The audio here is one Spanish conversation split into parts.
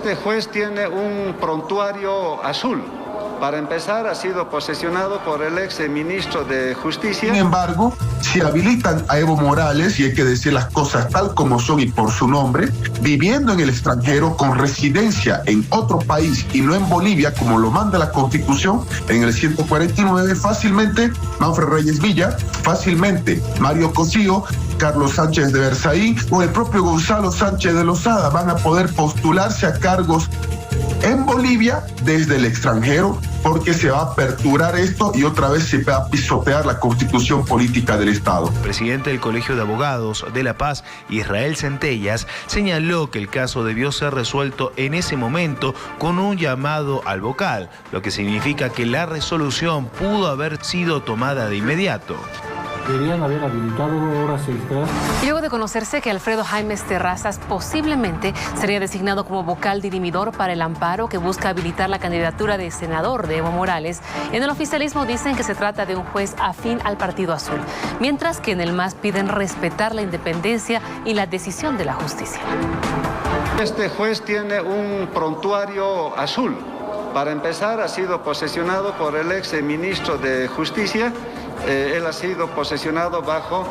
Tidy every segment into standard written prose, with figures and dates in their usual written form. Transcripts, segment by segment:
Este juez tiene un prontuario azul. Para empezar, ha sido posesionado por el ex ministro de Justicia. Sin embargo, si habilitan a Evo Morales, y hay que decir las cosas tal como son y por su nombre, viviendo en el extranjero con residencia en otro país y no en Bolivia, como lo manda la Constitución en el 149, fácilmente Manfred Reyes Villa, fácilmente Mario Cosío, Carlos Sánchez de Berzaí o el propio Gonzalo Sánchez de Lozada van a poder postularse a cargos en Bolivia desde el extranjero, porque se va a aperturar esto y otra vez se va a pisotear la constitución política del Estado. El presidente del Colegio de Abogados de La Paz, Israel Centellas, señaló que el caso debió ser resuelto en ese momento con un llamado al vocal, lo que significa que la resolución pudo haber sido tomada de inmediato. Deberían haber habilitado horas extras. Luego de conocerse que Alfredo Jaimes Terrazas posiblemente sería designado como vocal dirimidor para el amparo que busca habilitar la candidatura de senador de Evo Morales, en el oficialismo dicen que se trata de un juez afín al Partido Azul, mientras que en el MAS piden respetar la independencia y la decisión de la justicia. Este juez tiene un prontuario azul. Para empezar, ha sido posesionado por el ex ministro de Justicia. Él ha sido posesionado bajo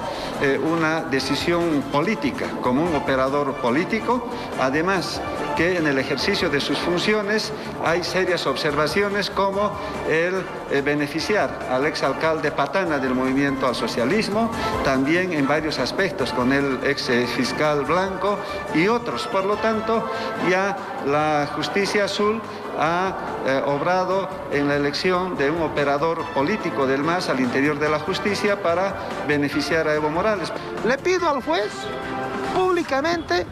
una decisión política, como un operador político. Además, que en el ejercicio de sus funciones hay serias observaciones como el beneficiar al exalcalde Patana del Movimiento al Socialismo, también en varios aspectos con el ex fiscal Blanco y otros. Por lo tanto, ya la justicia azul ha obrado en la elección de un operador político del MAS al interior de la justicia para beneficiar a Evo Morales. Le pido al juez públicamente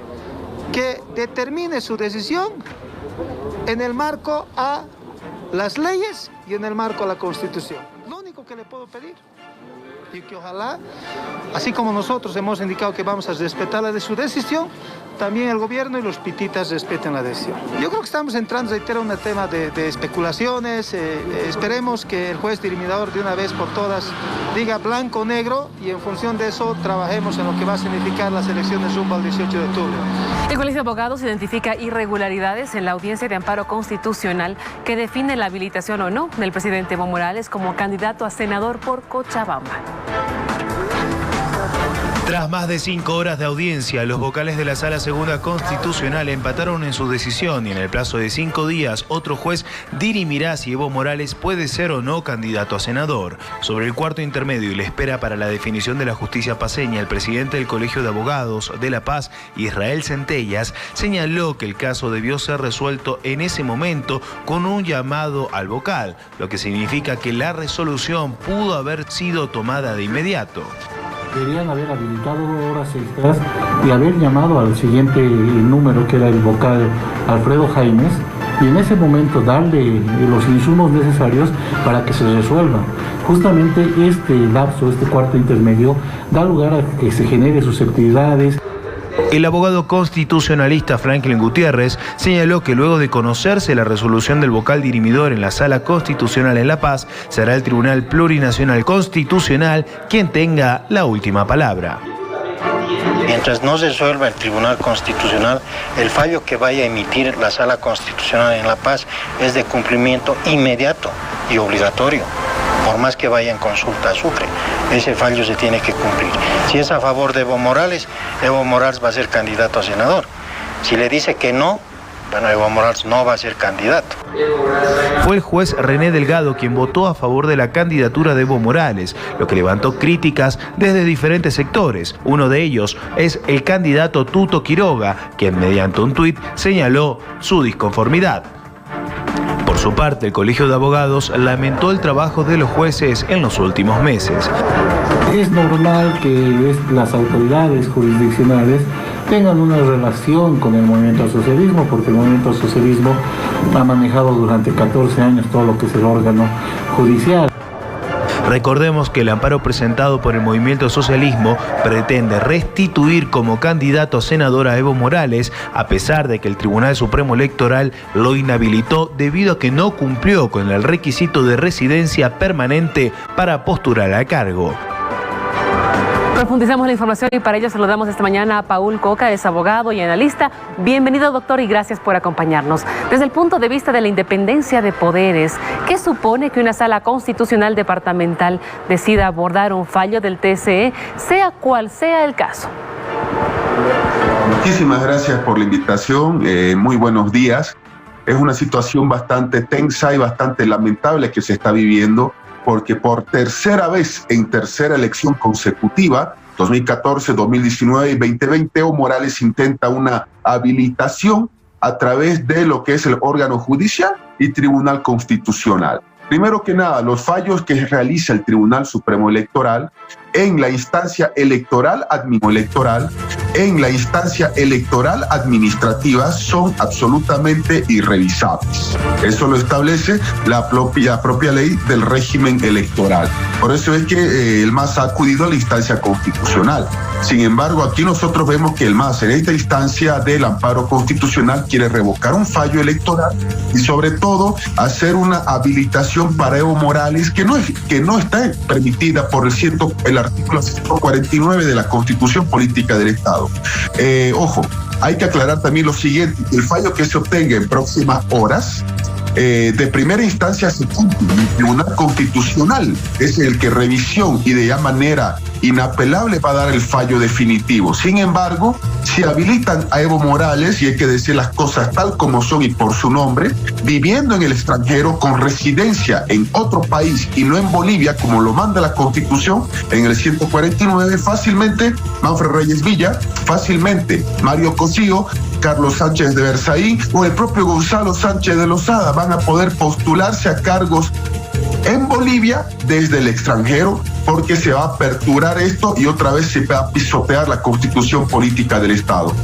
que determine su decisión en el marco a las leyes y en el marco a la Constitución. Lo único que le puedo pedir, y que ojalá, así como nosotros hemos indicado que vamos a respetar la de su decisión, también el gobierno y los pititas respeten la decisión. Yo creo que estamos entrando, reitero, en un tema de especulaciones. Esperemos que el juez dirimidor de una vez por todas diga blanco o negro y en función de eso trabajemos en lo que va a significar las elecciones rumbo al 18 de octubre. El Colegio de Abogados identifica irregularidades en la audiencia de amparo constitucional que define la habilitación o no del presidente Evo Morales como candidato a senador por Cochabamba. Tras más de 5 horas de audiencia, los vocales de la Sala Segunda Constitucional empataron en su decisión y en el plazo de 5 días otro juez dirimirá si Evo Morales puede ser o no candidato a senador. Sobre el cuarto intermedio y la espera para la definición de la justicia paceña, el presidente del Colegio de Abogados de La Paz, Israel Centellas, señaló que el caso debió ser resuelto en ese momento con un llamado al vocal, lo que significa que la resolución pudo haber sido tomada de inmediato. Deberían haber habilitado horas extras y haber llamado al siguiente número, que era el vocal Alfredo Jaimes, y en ese momento darle los insumos necesarios para que se resuelva. Justamente este lapso, este cuarto intermedio, da lugar a que se genere susceptibilidades. El abogado constitucionalista Franklin Gutiérrez señaló que luego de conocerse la resolución del vocal dirimidor en la Sala Constitucional en La Paz, será el Tribunal Plurinacional Constitucional quien tenga la última palabra. Mientras no se resuelva el Tribunal Constitucional, el fallo que vaya a emitir la Sala Constitucional en La Paz es de cumplimiento inmediato y obligatorio. Por más que vaya en consulta a Sucre, ese fallo se tiene que cumplir. Si es a favor de Evo Morales va a ser candidato a senador. Si le dice que no, bueno, Evo Morales no va a ser candidato. Fue el juez René Delgado quien votó a favor de la candidatura de Evo Morales, lo que levantó críticas desde diferentes sectores. Uno de ellos es el candidato Tuto Quiroga, quien mediante un tuit señaló su disconformidad. Por su parte, el Colegio de Abogados lamentó el trabajo de los jueces en los últimos meses. Es normal que las autoridades jurisdiccionales tengan una relación con el movimiento al socialismo, porque el movimiento al socialismo ha manejado durante 14 años todo lo que es el órgano judicial. Recordemos que el amparo presentado por el Movimiento Socialismo pretende restituir como candidato a senador a Evo Morales, a pesar de que el Tribunal Supremo Electoral lo inhabilitó debido a que no cumplió con el requisito de residencia permanente para postular al cargo. Profundizamos la información y para ello saludamos esta mañana a Paul Coca, es abogado y analista. Bienvenido, doctor, y gracias por acompañarnos. Desde el punto de vista de la independencia de poderes, ¿qué supone que una sala constitucional departamental decida abordar un fallo del TSE, sea cual sea el caso? Muchísimas gracias por la invitación. Muy buenos días. Es una situación bastante tensa y bastante lamentable que se está viviendo, porque por tercera vez en tercera elección consecutiva, 2014, 2019 y 2020, Evo Morales intenta una habilitación a través de lo que es el órgano judicial y Tribunal Constitucional. Primero que nada, los fallos que realiza el Tribunal Supremo Electoral en la instancia electoral en la instancia electoral administrativa son absolutamente irrevisables. Eso lo establece la propia ley del régimen electoral. Por eso es que el MAS ha acudido a la instancia constitucional. Sin embargo, aquí nosotros vemos que el MAS en esta instancia del amparo constitucional quiere revocar un fallo electoral y sobre todo hacer una habilitación para Evo Morales que no está permitida por el artículo 149 de la Constitución Política del Estado. Ojo, hay que aclarar también lo siguiente: el fallo que se obtenga en próximas horas de primera instancia se cumple. El Tribunal Constitucional es el que revisión y de ya manera inapelable va a dar el fallo definitivo. Sin embargo, si habilitan a Evo Morales, y hay que decir las cosas tal como son y por su nombre, viviendo en el extranjero con residencia en otro país y no en Bolivia, como lo manda la Constitución en el 149, fácilmente Manfred Reyes Villa, fácilmente Mario Cosío, Carlos Sánchez de Berzaín o el propio Gonzalo Sánchez de Lozada van a poder postularse a cargos en Bolivia desde el extranjero, porque se va a aperturar esto y otra vez se va a pisotear la Constitución Política del Estado.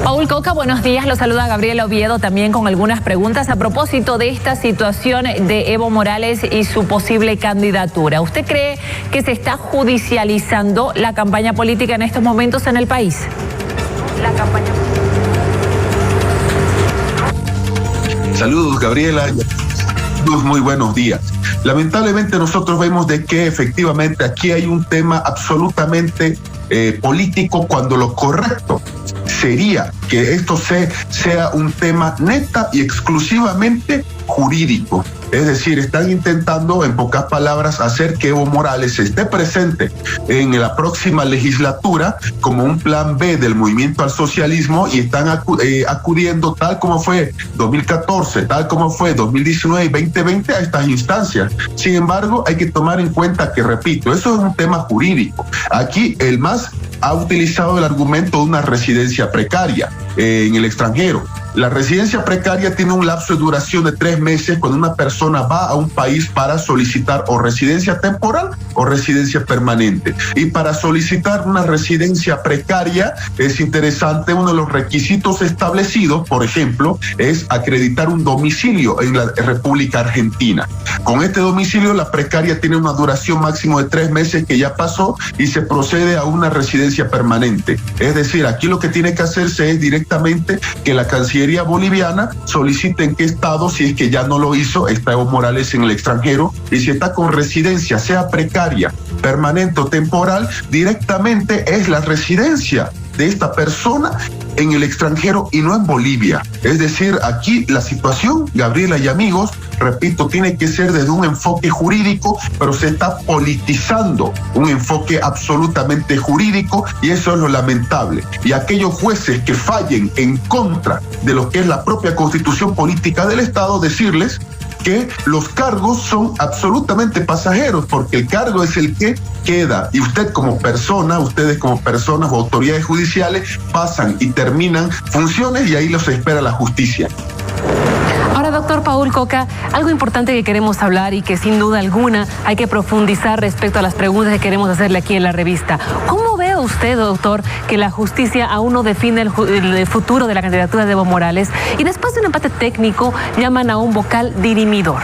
Paul Coca, buenos días. Lo saluda Gabriela Oviedo también con algunas preguntas a propósito de esta situación de Evo Morales y su posible candidatura. ¿Usted cree que se está judicializando la campaña política en estos momentos en el país? Saludos, Gabriela. Muy buenos días. Lamentablemente nosotros vemos de que efectivamente aquí hay un tema absolutamente político, cuando lo correcto sería que esto sea un tema neta y exclusivamente jurídico. Es decir, están intentando, en pocas palabras, hacer que Evo Morales esté presente en la próxima legislatura como un plan B del movimiento al socialismo, y están acudiendo, tal como fue 2014, tal como fue 2019 y 2020, a estas instancias. Sin embargo, hay que tomar en cuenta que, repito, eso es un tema jurídico. Aquí el MAS ha utilizado el argumento de una residencia precaria en el extranjero. La residencia precaria tiene un lapso de duración de 3 meses cuando una persona va a un país para solicitar o residencia temporal o residencia permanente. Y para solicitar una residencia precaria es interesante, uno de los requisitos establecidos, por ejemplo, es acreditar un domicilio en la República Argentina. Con este domicilio, la precaria tiene una duración máximo de 3 meses que ya pasó y se procede a una residencia permanente. Es decir, aquí lo que tiene que hacerse es directamente que la Cancillería boliviana solicite en qué estado, si es que ya no lo hizo, está Evo Morales en el extranjero, y si está con residencia, sea precaria, permanente o temporal, directamente es la residencia de esta persona en el extranjero y no en Bolivia. Es decir, aquí la situación, Gabriela y amigos, repito, tiene que ser desde un enfoque jurídico, pero se está politizando un enfoque absolutamente jurídico, y eso es lo lamentable. Y aquellos jueces que fallen en contra de lo que es la propia Constitución Política del Estado, decirles que los cargos son absolutamente pasajeros, porque el cargo es el que queda, y ustedes como personas o autoridades judiciales pasan y terminan funciones, y ahí los espera la justicia. Ahora, doctor Paul Coca, algo importante que queremos hablar y que sin duda alguna hay que profundizar respecto a las preguntas que queremos hacerle aquí en la revista. ¿Cómo ve usted, doctor, que la justicia aún no define el futuro de la candidatura de Evo Morales y después de un empate técnico llaman a un vocal dirimidor?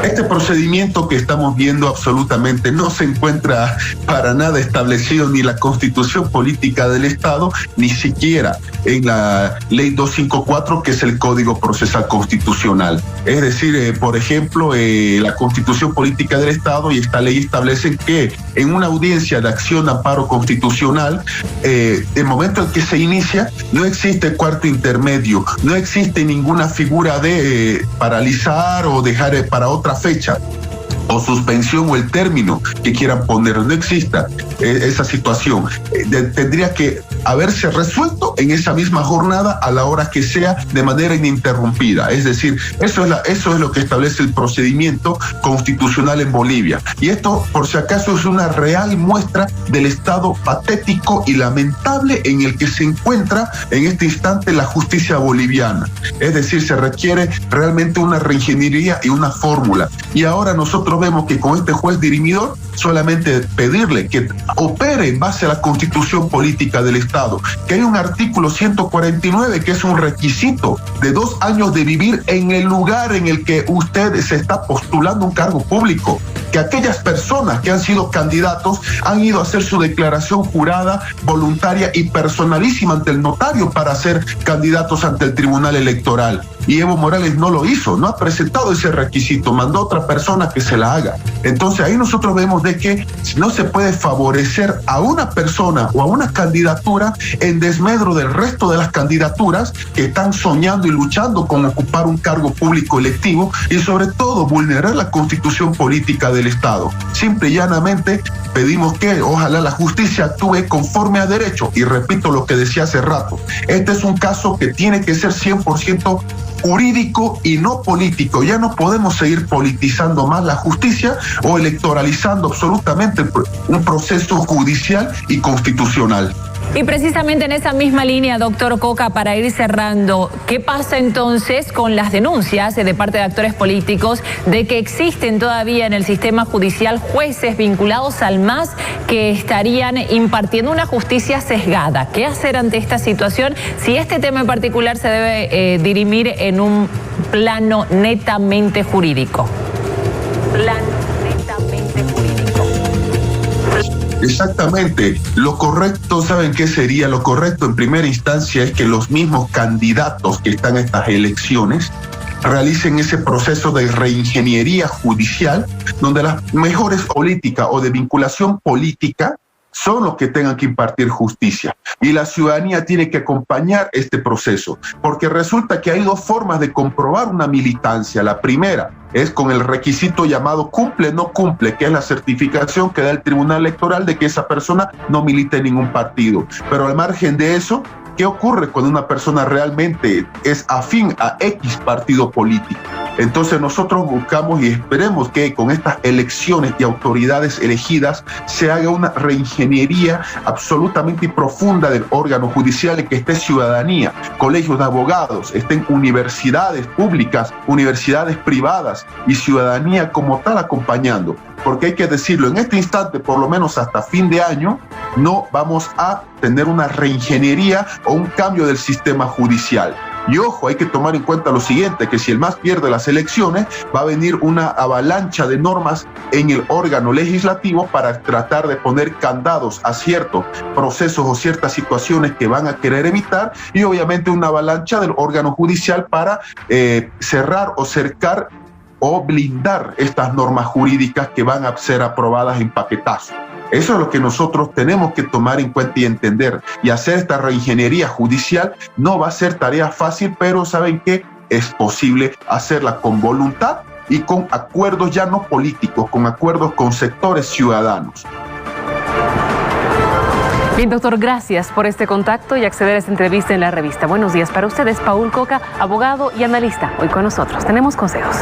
Este procedimiento que estamos viendo absolutamente no se encuentra para nada establecido ni en la Constitución Política del Estado, ni siquiera en la Ley 254, que es el Código Procesal Constitucional. Es decir, por ejemplo, la Constitución Política del Estado y esta ley establecen que en una audiencia de acción de amparo constitucional, el momento en que se inicia, no existe cuarto intermedio, no existe ninguna figura de paralizar o dejar para otra fecha, o suspensión o el término que quieran poner, no exista esa situación. Tendría que haberse resuelto en esa misma jornada a la hora que sea, de manera ininterrumpida. Es decir, eso es lo que establece el procedimiento constitucional en Bolivia. Y esto, por si acaso, es una real muestra del estado patético y lamentable en el que se encuentra en este instante la justicia boliviana. Es decir, se requiere realmente una reingeniería y una fórmula. Y ahora nosotros vemos que con este juez dirimidor solamente pedirle que opere en base a la Constitución Política del Estado, que hay un artículo 149 que es un requisito de 2 años de vivir en el lugar en el que usted se está postulando un cargo público, que aquellas personas que han sido candidatos han ido a hacer su declaración jurada, voluntaria y personalísima ante el notario para ser candidatos ante el Tribunal Electoral. Y Evo Morales no lo hizo, no ha presentado ese requisito, mandó a otra persona que se la haga. Entonces ahí nosotros vemos de que no se puede favorecer a una persona o a una candidatura en desmedro del resto de las candidaturas que están soñando y luchando con ocupar un cargo público electivo, y sobre todo vulnerar la Constitución Política del Estado. Simple y llanamente pedimos que ojalá la justicia actúe conforme a derecho, y repito lo que decía hace rato, este es un caso que tiene que ser 100% jurídico y no político. Ya no podemos seguir politizando más la justicia o electoralizando absolutamente un proceso judicial y constitucional. Y precisamente en esa misma línea, doctor Coca, para ir cerrando, ¿qué pasa entonces con las denuncias de parte de actores políticos de que existen todavía en el sistema judicial jueces vinculados al MAS que estarían impartiendo una justicia sesgada? ¿Qué hacer ante esta situación si este tema en particular se debe dirimir en un plano netamente jurídico? Exactamente. Lo correcto, ¿saben qué sería? Lo correcto en primera instancia es que los mismos candidatos que están en estas elecciones realicen ese proceso de reingeniería judicial, donde las mejores políticas o de vinculación política son los que tengan que impartir justicia. Y la ciudadanía tiene que acompañar este proceso, porque resulta que hay 2 formas de comprobar una militancia. La primera es con el requisito llamado cumple, no cumple, que es la certificación que da el Tribunal Electoral de que esa persona no milita en ningún partido. Pero al margen de eso, ¿qué ocurre cuando una persona realmente es afín a X partido político? Entonces nosotros buscamos y esperemos que con estas elecciones y autoridades elegidas se haga una reingeniería absolutamente profunda del órgano judicial, y que esté ciudadanía, colegios de abogados, estén universidades públicas, universidades privadas y ciudadanía como tal acompañando. Porque hay que decirlo, en este instante, por lo menos hasta fin de año, no vamos a tener una reingeniería o un cambio del sistema judicial. Y ojo, hay que tomar en cuenta lo siguiente, que si el MAS pierde las elecciones, va a venir una avalancha de normas en el órgano legislativo para tratar de poner candados a ciertos procesos o ciertas situaciones que van a querer evitar, y obviamente una avalancha del órgano judicial para cerrar o cercar o blindar estas normas jurídicas que van a ser aprobadas en paquetazo. Eso es lo que nosotros tenemos que tomar en cuenta y entender. Y hacer esta reingeniería judicial no va a ser tarea fácil, pero ¿saben qué? Es posible hacerla con voluntad y con acuerdos ya no políticos, con acuerdos con sectores ciudadanos. Bien, doctor, gracias por este contacto y acceder a esta entrevista en la revista. Buenos días para ustedes. Paul Coca, abogado y analista, hoy con nosotros. Tenemos consejos.